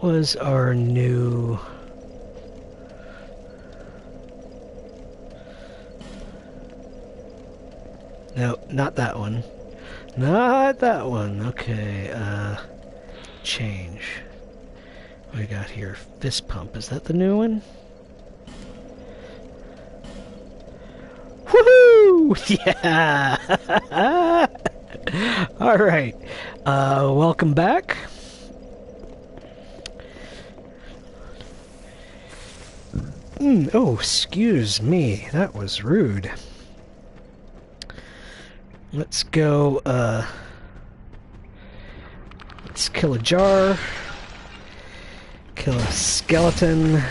was our new... No, not that one. Not that one. Okay, change. What we got here? Fist pump. Is that the new one? Woohoo! Yeah! Alright. Welcome back. Oh, excuse me. That was rude. Let's go, let's kill a jar. Kill a skeleton.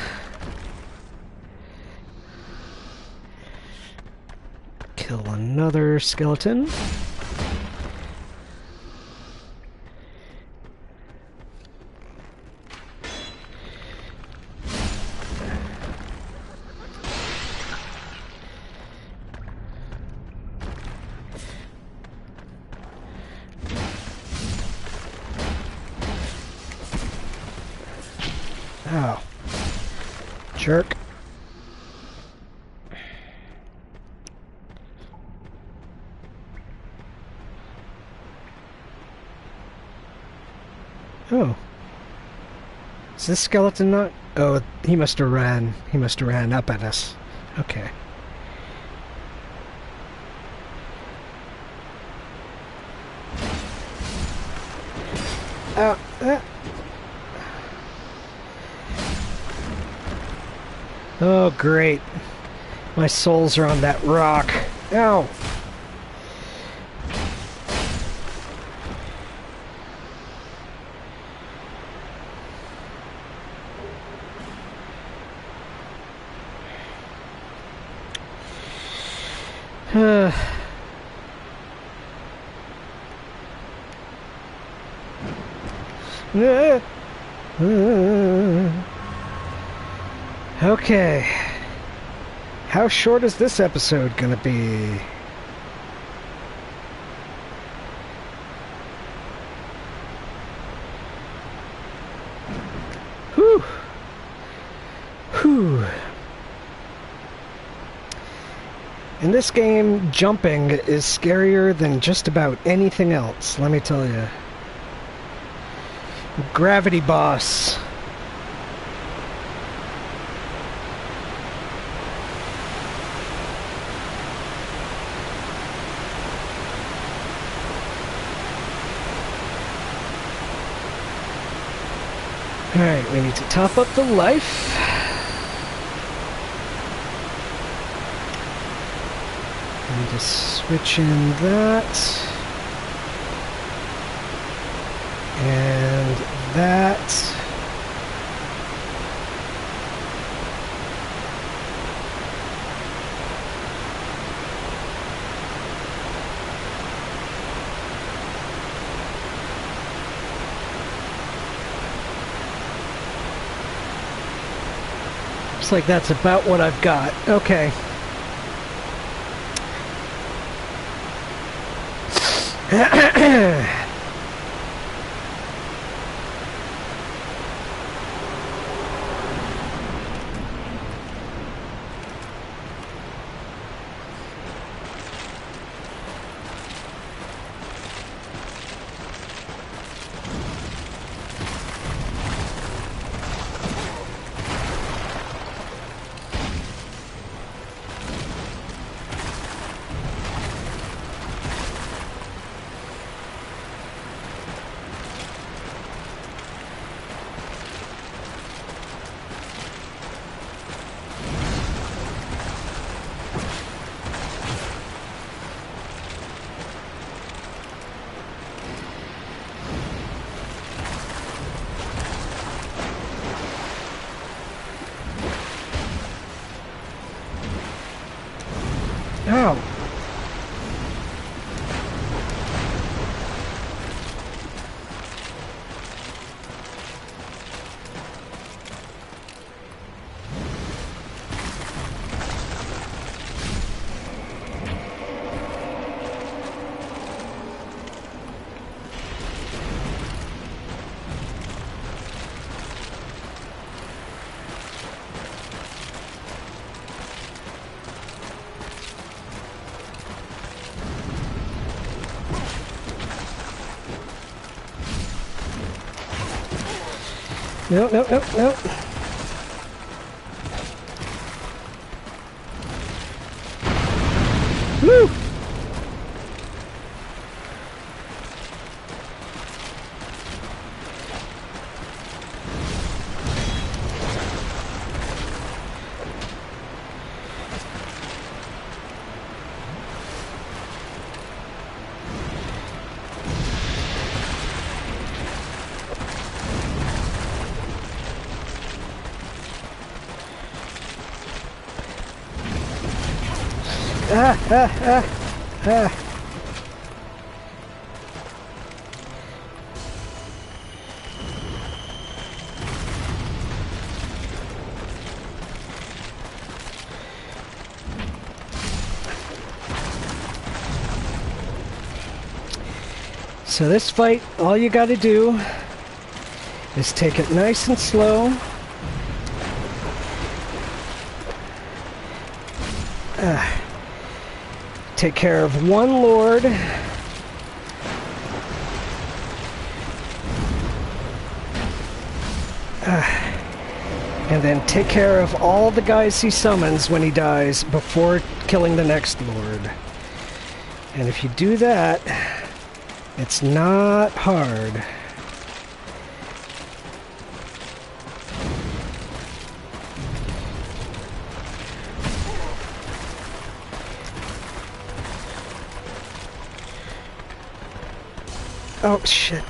Kill another skeleton. Ow. Jerk. Oh. Is this skeleton not... Oh, he must have ran. He must have ran up at us. Okay. Ow. Oh, great. My souls are on that rock. Ow. Okay. How short is this episode gonna be? Whew. Whew. In this game, jumping is scarier than just about anything else, let me tell you. Gravity boss. Alright, we need to top up the life. We need to switch in that. And that. Looks like that's about what I've got. Okay. No, no, no, no. Woo! Ah, ah, ah, ah. So this fight, all you gotta do is take it nice and slow. Take care of one lord. And then take care of all the guys he summons when he dies before killing the next lord. And if you do that, it's not hard. Oh, shit.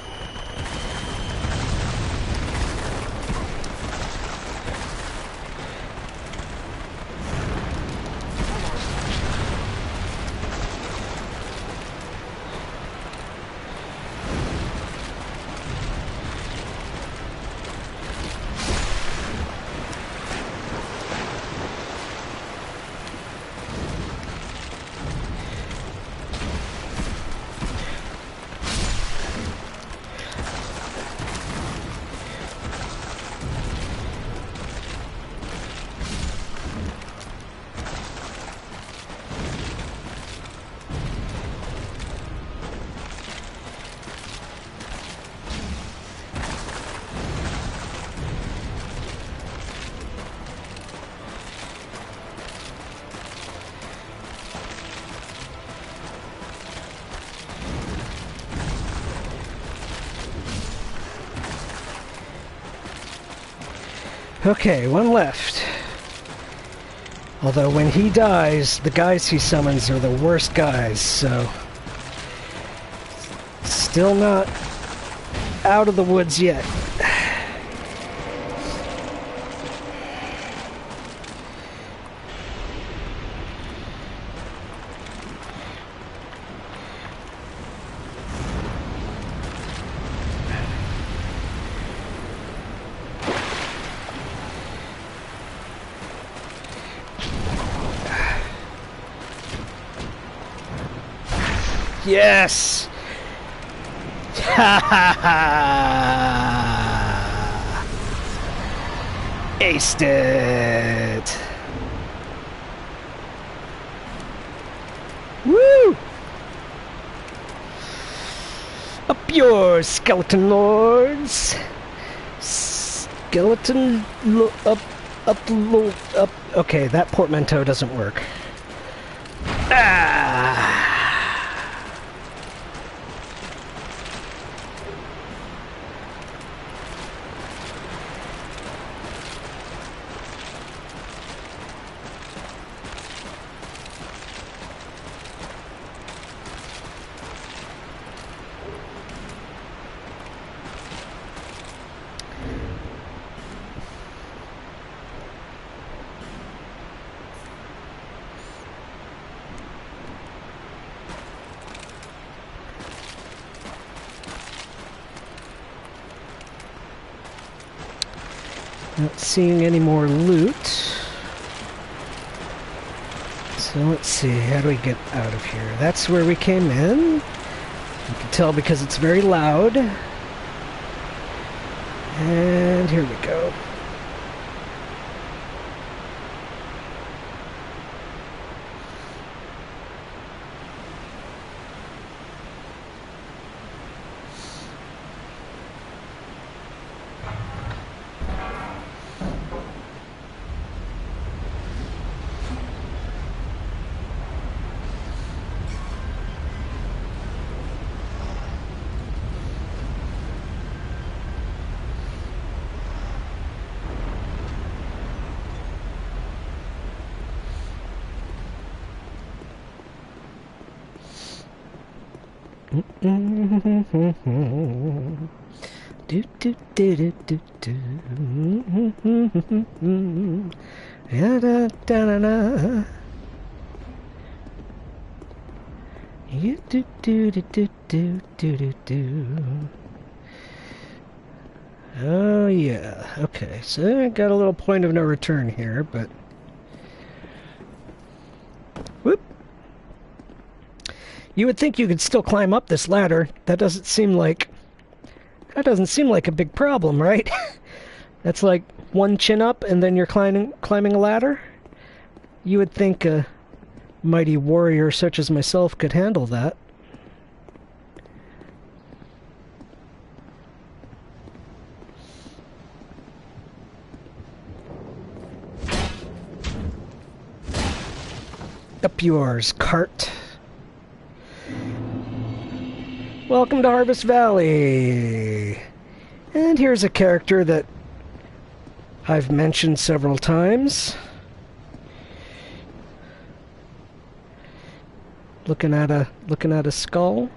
Okay, one left. Although when he dies, the guys he summons are the worst guys, so... Still not out of the woods yet. Yes! Ha ha ha! Aced it! Woo! Up yours, skeleton lords! Skeleton up. Okay, that portmanteau doesn't work. Ah! Not seeing any more loot. So let's see, how do we get out of here? That's where we came in. You can tell because it's very loud. And here we go. Do do do do do do. Da da da da. You do do do do do do do do. Oh yeah. Okay, so I got a little point of no return here, but whoop. You would think you could still climb up this ladder. That doesn't seem like a big problem, right? That's like one chin up and then you're climbing a ladder. You would think a mighty warrior such as myself could handle that. Up yours, cart. Welcome to Harvest Valley. And here's a character that I've mentioned several times. Looking at a skull.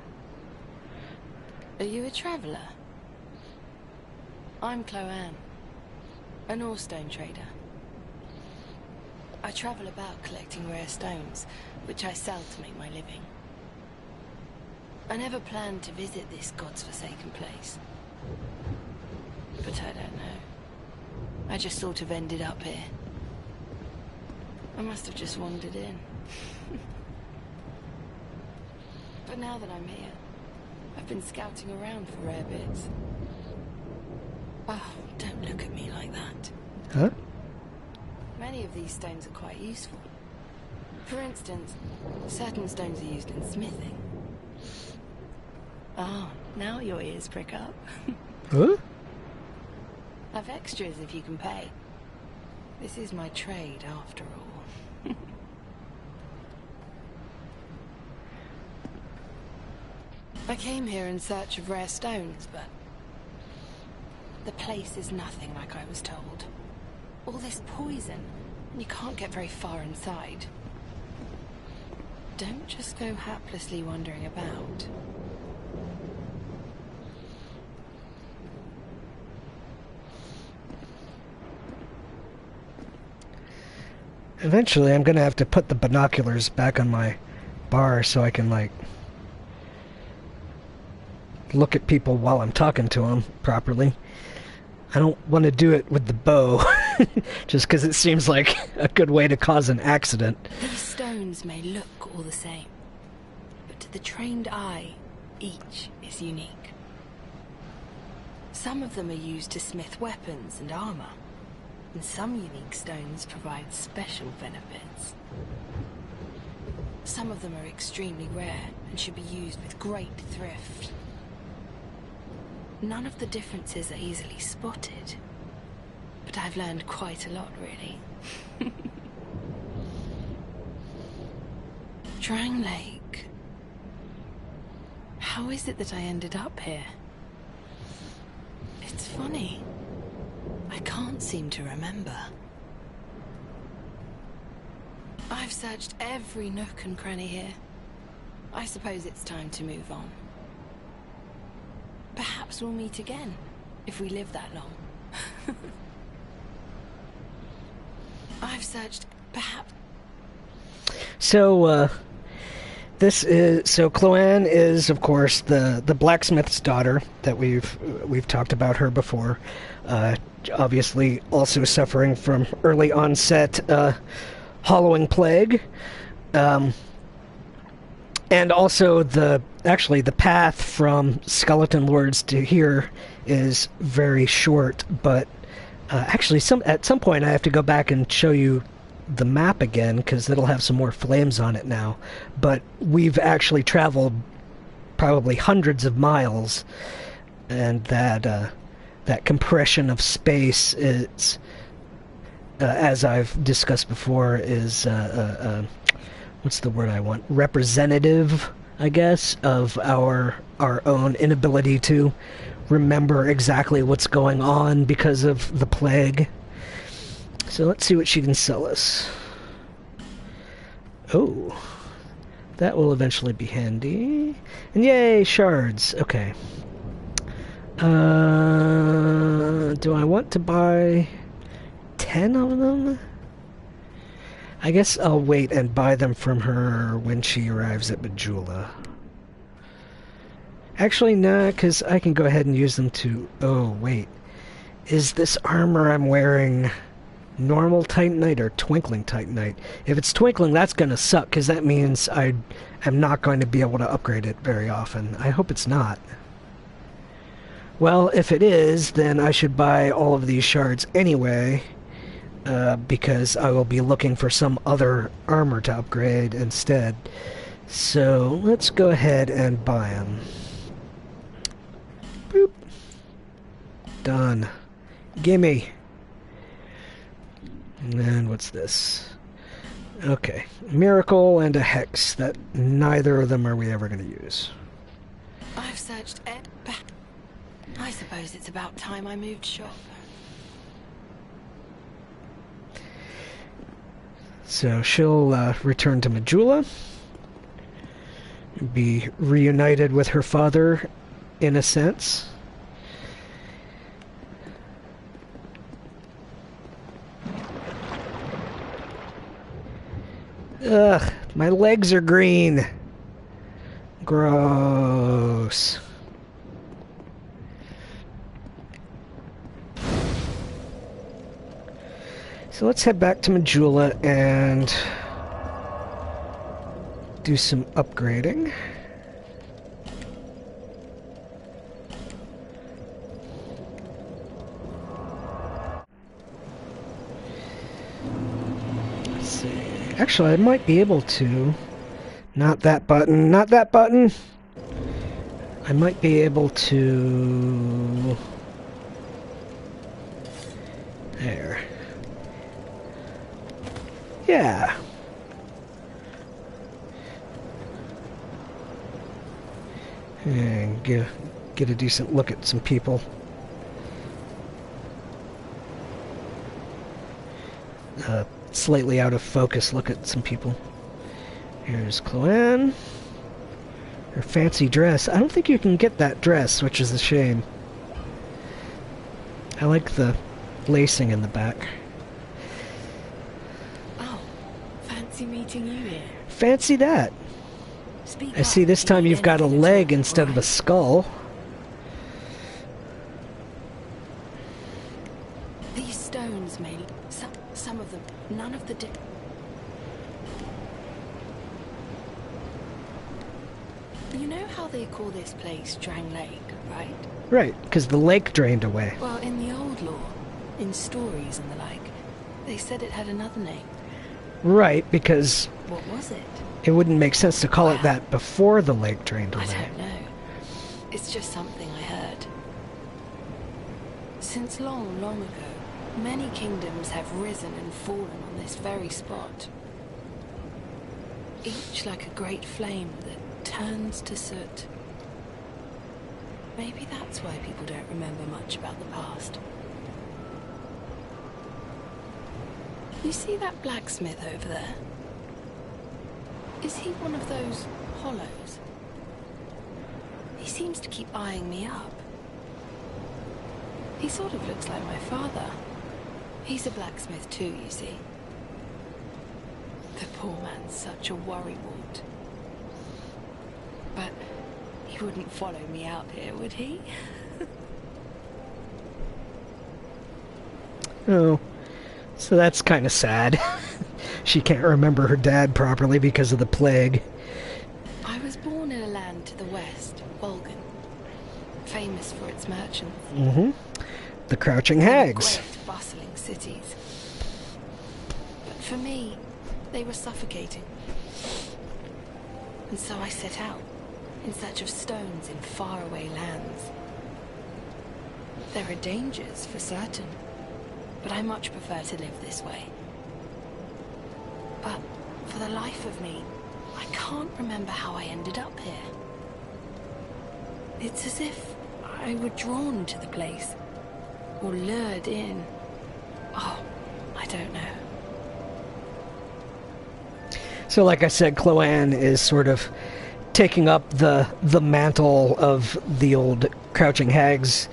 Are you a traveller? I'm Cloanne, an ore stone trader. I travel about collecting rare stones, which I sell to make my living. I never planned to visit this God's forsaken place. But I don't know. I just sort of ended up here. I must have just wandered in. But now that I'm here, I've been scouting around for rare bits. Oh, don't look at me like that. Huh? Many of these stones are quite useful. For instance, certain stones are used in smithing. Oh, now your ears prick up. Huh? I've extras if you can pay. This is my trade, after all. I came here in search of rare stones, but the place is nothing like I was told. All this poison, and you can't get very far inside. Don't just go haplessly wandering about. Eventually, I'm gonna have to put the binoculars back on my bar so I can, like, look at people while I'm talking to them properly. I don't want to do it with the bow, just because it seems like a good way to cause an accident. These stones may look all the same, but to the trained eye, each is unique. Some of them are used to smith weapons and armor, and some unique stones provide special benefits. Some of them are extremely rare and should be used with great thrift. None of the differences are easily spotted, but I've learned quite a lot, really. Drang Lake. How is it that I ended up here? It's funny. I can't seem to remember. I've searched every nook and cranny here. I suppose it's time to move on. Perhaps we'll meet again, if we live that long. I've searched, perhaps... So, Cloanne is, of course, the blacksmith's daughter that we've talked about her before. Obviously, also suffering from early onset hollowing plague, and also the path from Skeleton Lords to here is very short. But actually, at some point, I have to go back and show you the map again, because it'll have some more flames on it now. But we've actually traveled probably hundreds of miles, and that compression of space is, as I've discussed before, is what's the word I want? Representative, I guess, of our own inability to remember exactly what's going on because of the plague. So let's see what she can sell us. Oh, That will eventually be handy. And yay, shards. Okay. Do I want to buy 10 of them? I guess I'll wait and buy them from her when she arrives at Majula. Actually, nah, because I can go ahead and use them to... Oh, wait. Is this armor I'm wearing normal Titanite or twinkling Titanite? If it's twinkling, that's going to suck, because that means I am not going to be able to upgrade it very often. I hope it's not. Well, if it is, then I should buy all of these shards anyway, because I will be looking for some other armor to upgrade instead. So let's go ahead and buy them. Boop. Done. Gimme. And then what's this? Okay. Miracle and a Hex. That neither of them are we ever going to use. I've searched I suppose it's about time I moved shop. So she'll return to Majula, be reunited with her father, in a sense. Ugh, my legs are green. Gross. So let's head back to Majula and do some upgrading. Let's see. Actually, I might be able to. Not that button. Not that button. I might be able to... There. Yeah. And get a decent look at some people. Slightly out of focus look at some people. Here's Chloanne. Her fancy dress. I don't think you can get that dress, which is a shame. I like the lacing in the back. Oh, fancy meeting you here. Fancy that. Speak I see this time you've got a leg instead of a skull. These stones may... Some of them. None of the... You know how they call this place Drang Lake, right? Right, because the lake drained away. Well, in the old lore, in stories and the like, they said it had another name. Right, because... What was it? It wouldn't make sense to call it that before the lake drained away. I don't know. It's just something I heard. Since long, long ago, many kingdoms have risen and fallen on this very spot. Each like a great flame that turns to soot. Maybe that's why people don't remember much about the past. You see that blacksmith over there? Is he one of those hollows? He seems to keep eyeing me up. He sort of looks like my father. He's a blacksmith too, you see. The poor man's such a worrywart. But he wouldn't follow me out here, would he? Oh, so that's kind of sad. She can't remember her dad properly because of the plague. I was born in a land to the west, Volgan, famous for its merchants. Mm-hmm. The Crouching Hags. Great, bustling cities. But for me, they were suffocating. And so I set out, in search of stones in faraway lands. There are dangers, for certain, but I much prefer to live this way. But for the life of me, I can't remember how I ended up here. It's as if I were drawn to the place, or lured in. Oh, I don't know. So like I said, Cloanne is sort of taking up the mantle of the old Crouching Hags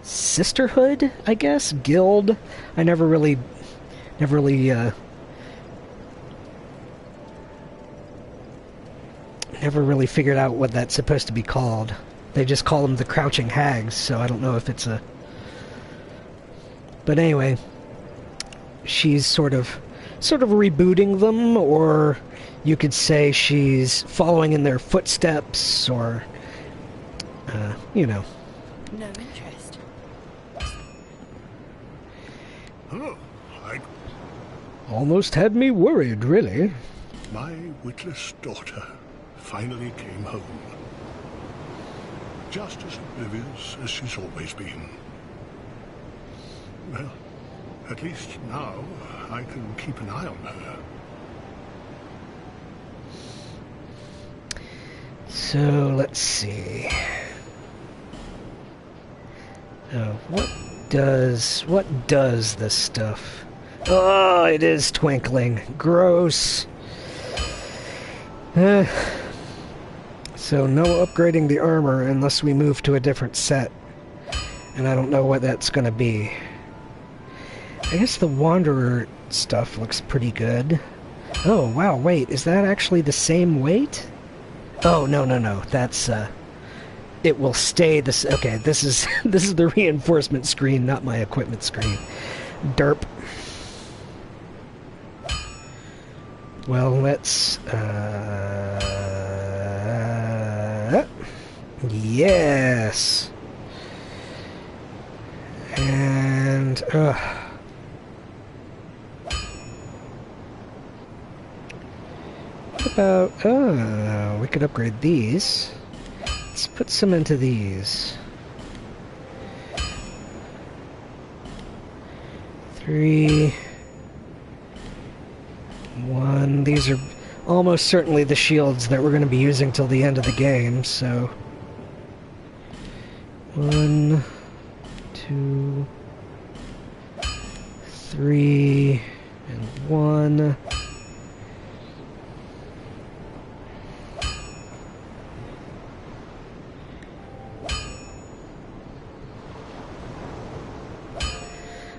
sisterhood, I guess, guild. I never really figured out what that's supposed to be called. They just call them the Crouching Hags, so I don't know if it's a... But anyway, she's sort of rebooting them, or you could say she's following in their footsteps, or, you know. No interest. Oh, Almost had me worried, really. my witless daughter finally came home. Just as oblivious as she's always been. Well, at least now I can keep an eye on her. So, let's see. Oh, what does this stuff? Oh, it is twinkling. Gross. So no upgrading the armor unless we move to a different set. And I don't know what that's going to be. I guess the Wanderer stuff looks pretty good. Oh, wow, wait, is that actually the same weight? Oh, no, that's, it will stay this... Okay, this is the reinforcement screen, not my equipment screen. Derp. Well, let's, yes! And, what about... Oh, we could upgrade these. Let's put some into these. 3... 1. These are almost certainly the shields that we're going to be using till the end of the game, so... 1, 2, 3, and 1.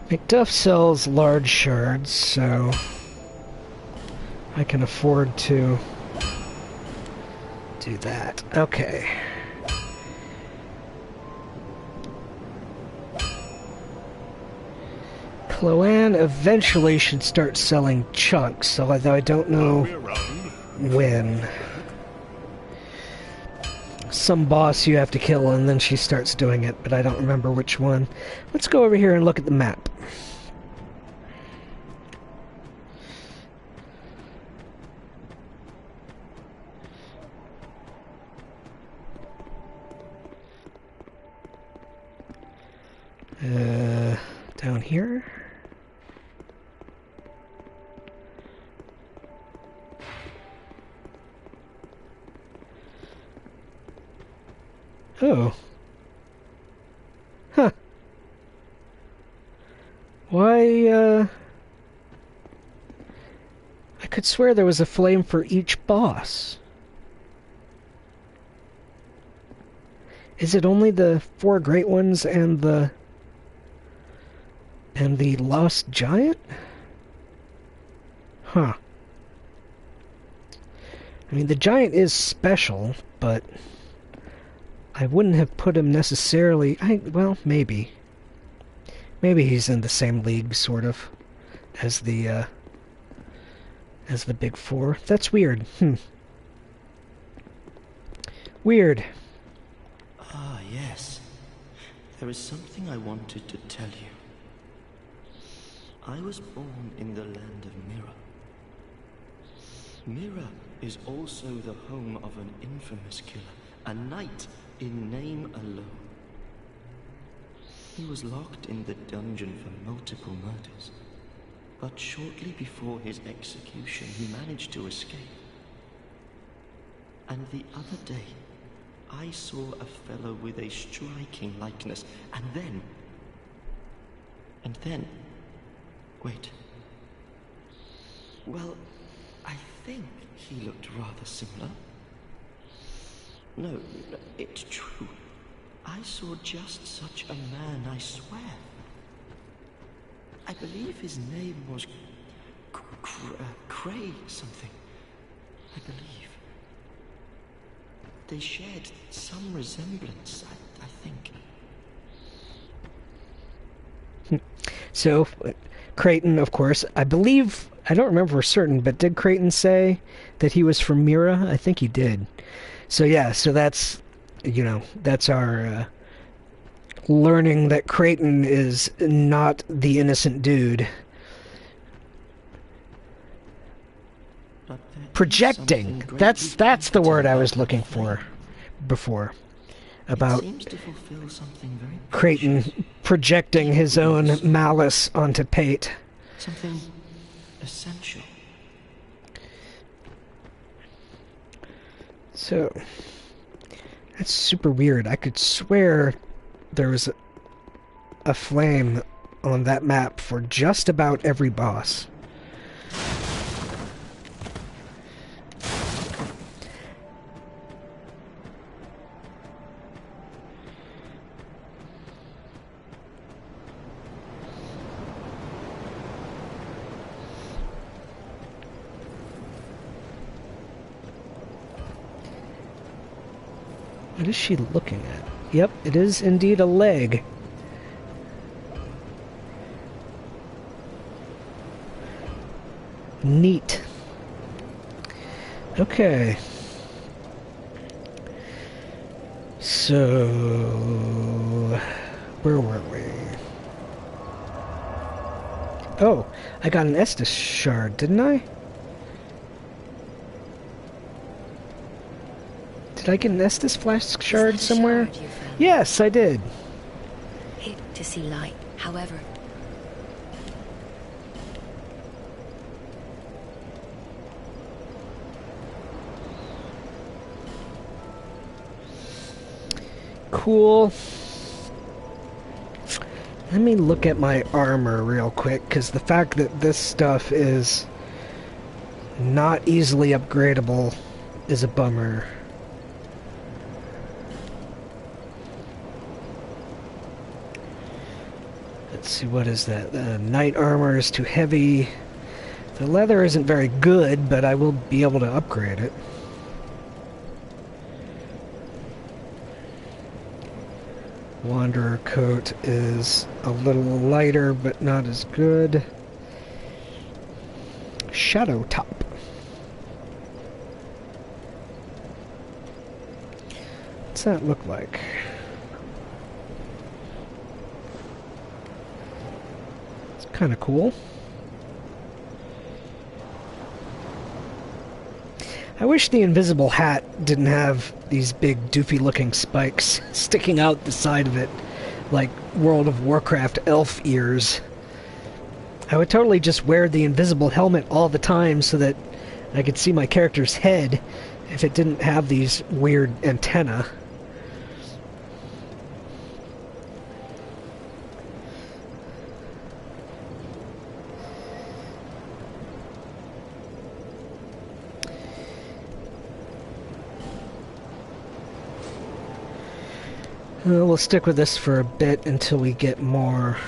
McDuff sells large shards, so I can afford to do that. Okay. Cloanne eventually should start selling chunks, although I don't know when. Some boss you have to kill and then she starts doing it, but I don't remember which one. Let's go over here and look at the map. Down here? Oh. Huh. Why, I could swear there was a flame for each boss. Is it only the 4 great ones and the lost giant? Huh. I mean, the giant is special, but I wouldn't have put him necessarily... well, maybe. Maybe he's in the same league, sort of, as the big 4. That's weird. Weird. Ah, yes. There is something I wanted to tell you. I was born in the land of Mirror. Mirror is also the home of an infamous killer, a knight in name alone. He was locked in the dungeon for multiple murders, but shortly before his execution he managed to escape. And the other day, I saw a fellow with a striking likeness, and then... Wait. Well, I think he looked rather similar. No, it's true. I saw just such a man, I swear. I believe his name was Cray something. I believe. They shared some resemblance, I think. So, Creighton, of course, I believe, I don't remember for certain, but did Creighton say that he was from Mira? I think he did. So yeah, so that's, that's our learning that Creighton is not the innocent dude. Projecting. That's the word I was looking for before. About Creighton projecting his own malice onto Pate. Something essential. So, that's super weird. I could swear there was a flame on that map for just about every boss. What is she looking at? Yep, it is indeed a leg. Neat. Okay. So, where were we? Oh, I got an Estus shard, didn't I? Did I get an Estus flask shard somewhere? Yes, I did. Hate to see light, however. Cool. Let me look at my armor real quick, because the fact that this stuff is not easily upgradable is a bummer. Let's see, what is that? Knight armor is too heavy. The leather isn't very good, but I will be able to upgrade it. Wanderer coat is a little lighter, but not as good. Shadow top. What's that look like? It's kind of cool. I wish the invisible hat didn't have these big doofy looking spikes sticking out the side of it like World of Warcraft elf ears. I would totally just wear the invisible helmet all the time so that I could see my character's head if it didn't have these weird antennae. We'll stick with this for a bit until we get more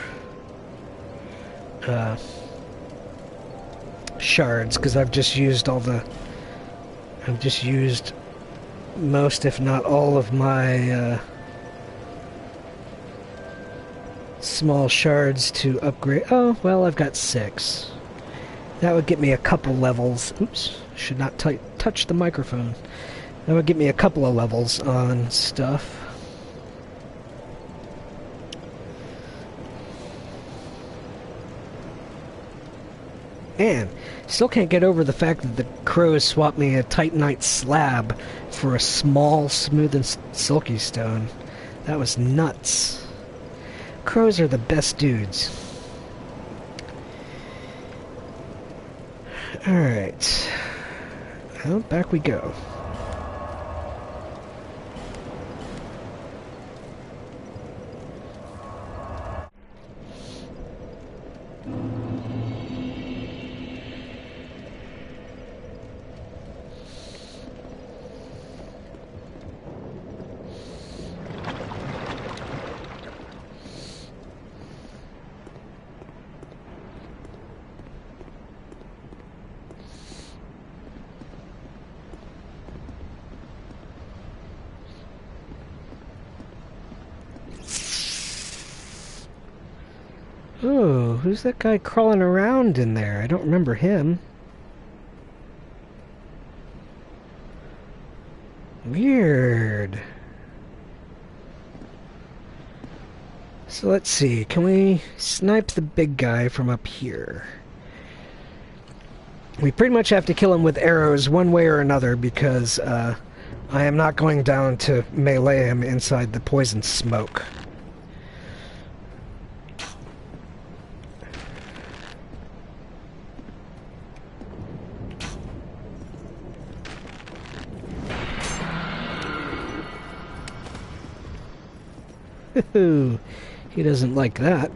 shards, because I've just used most, if not all, of my small shards to upgrade. Oh, well, I've got 6. That would get me a couple levels. Oops, should not touch the microphone. That would get me a couple of levels on stuff. Man, still can't get over the fact that the crows swapped me a Titanite slab for a small, smooth and silky stone. That was nuts. Crows are the best dudes. Alright. Well, back we go. Oh, who's that guy crawling around in there? I don't remember him. Weird. So let's see, can we snipe the big guy from up here? We pretty much have to kill him with arrows one way or another because I am not going down to melee him inside the poison smoke. He doesn't like that.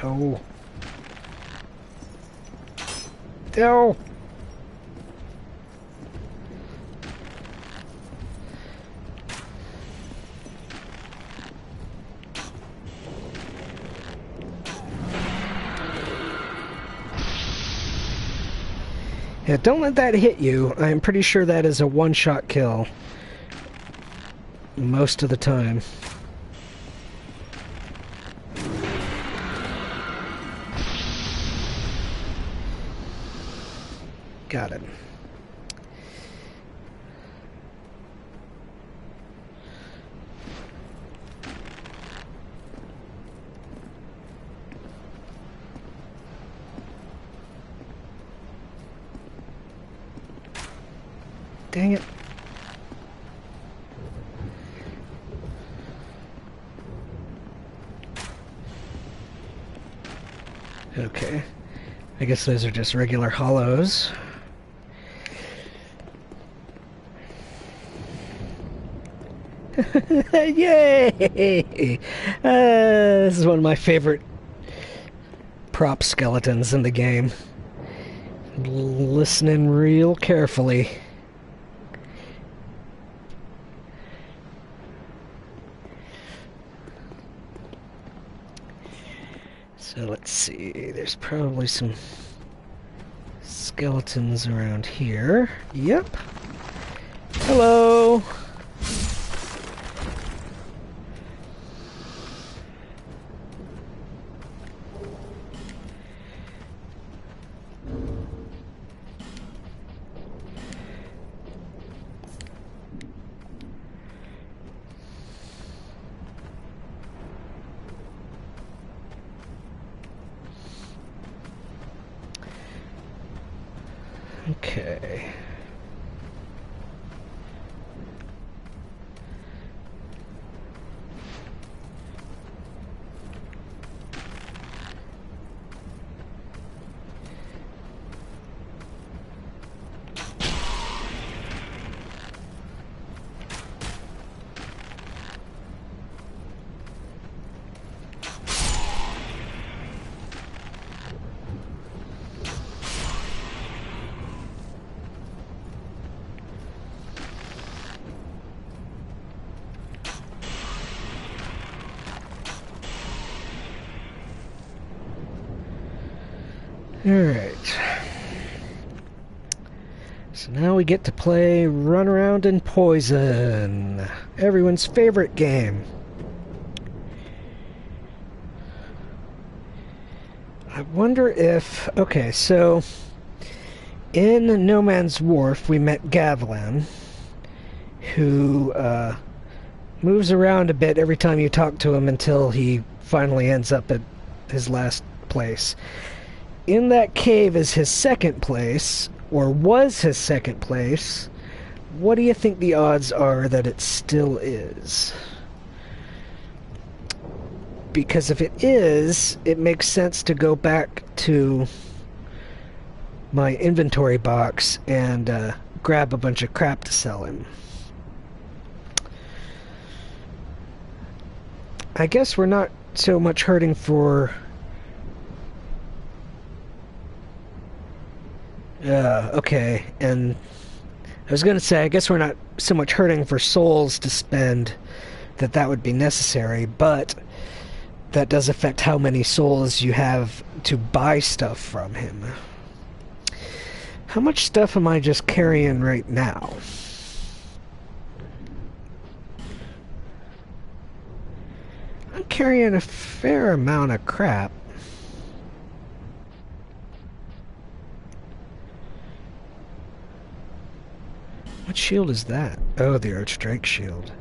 Oh. No. Yeah, don't let that hit you. I'm pretty sure that is a one-shot kill. Most of the time. Got it. Dang it. Okay. I guess those are just regular hollows. Yay! This is one of my favorite prop skeletons in the game. Listening real carefully. So let's see, there's probably some skeletons around here. Yep. Hello! Okay. Alright. So now we get to play Run Around and Poison. Everyone's favorite game. I wonder if... Okay, so... In No Man's Wharf, we met Gavlan, who moves around a bit every time you talk to him until he finally ends up at his last place. In that cave is his second place, or was his second place. What do you think the odds are that it still is? Because if it is, it makes sense to go back to my inventory box and grab a bunch of crap to sell him. I guess we're not so much hurting for... okay, and I was gonna say, I guess we're not so much hurting for souls to spend that would be necessary, but that does affect how many souls you have to buy stuff from him. How much stuff am I just carrying right now? I'm carrying a fair amount of crap. What shield is that? Oh, the Archdrake shield.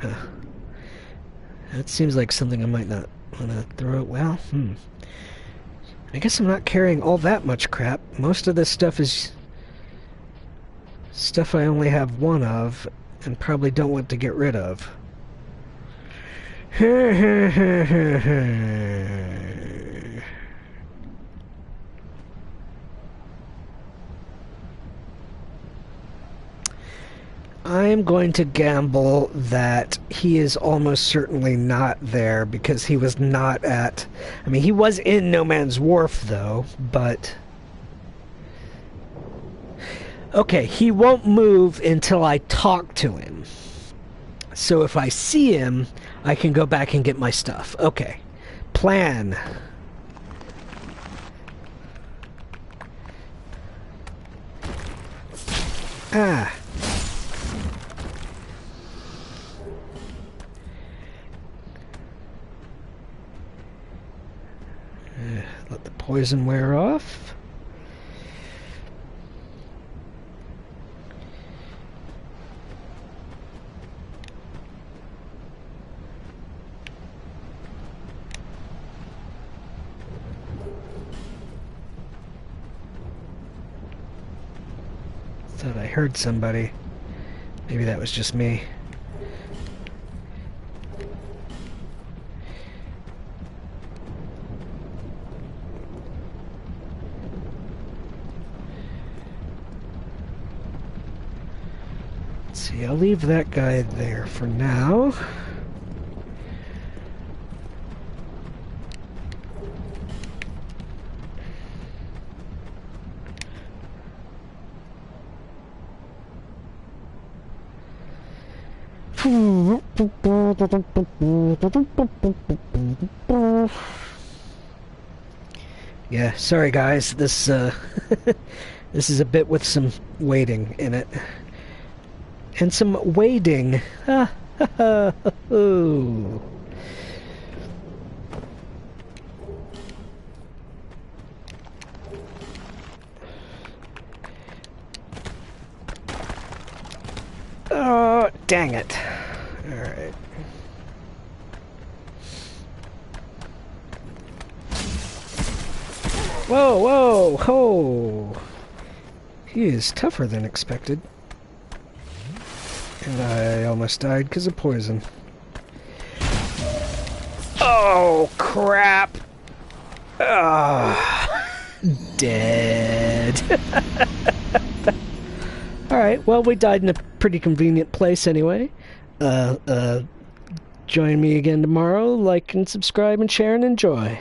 Huh. That seems like something I might not want to throw. Well, I guess I'm not carrying all that much crap. Most of this stuff is stuff I only have one of, and probably don't want to get rid of. I'm going to gamble that he is almost certainly not there, because he was not at... I mean, he was in No Man's Wharf, though, but... Okay, he won't move until I talk to him. So if I see him, I can go back and get my stuff. Okay. Plan. Ah. Let the poison wear off. Thought I heard somebody. Maybe that was just me. See, I'll leave that guy there for now. Yeah, sorry guys, this this is a bit with some waiting in it. And some wading. Ooh. Oh, dang it. Alright. Whoa, whoa, ho! He is tougher than expected. And I almost died because of poison. Oh, crap! Dead. Alright, well, we died in a pretty convenient place anyway. Join me again tomorrow. Like and subscribe and share and enjoy.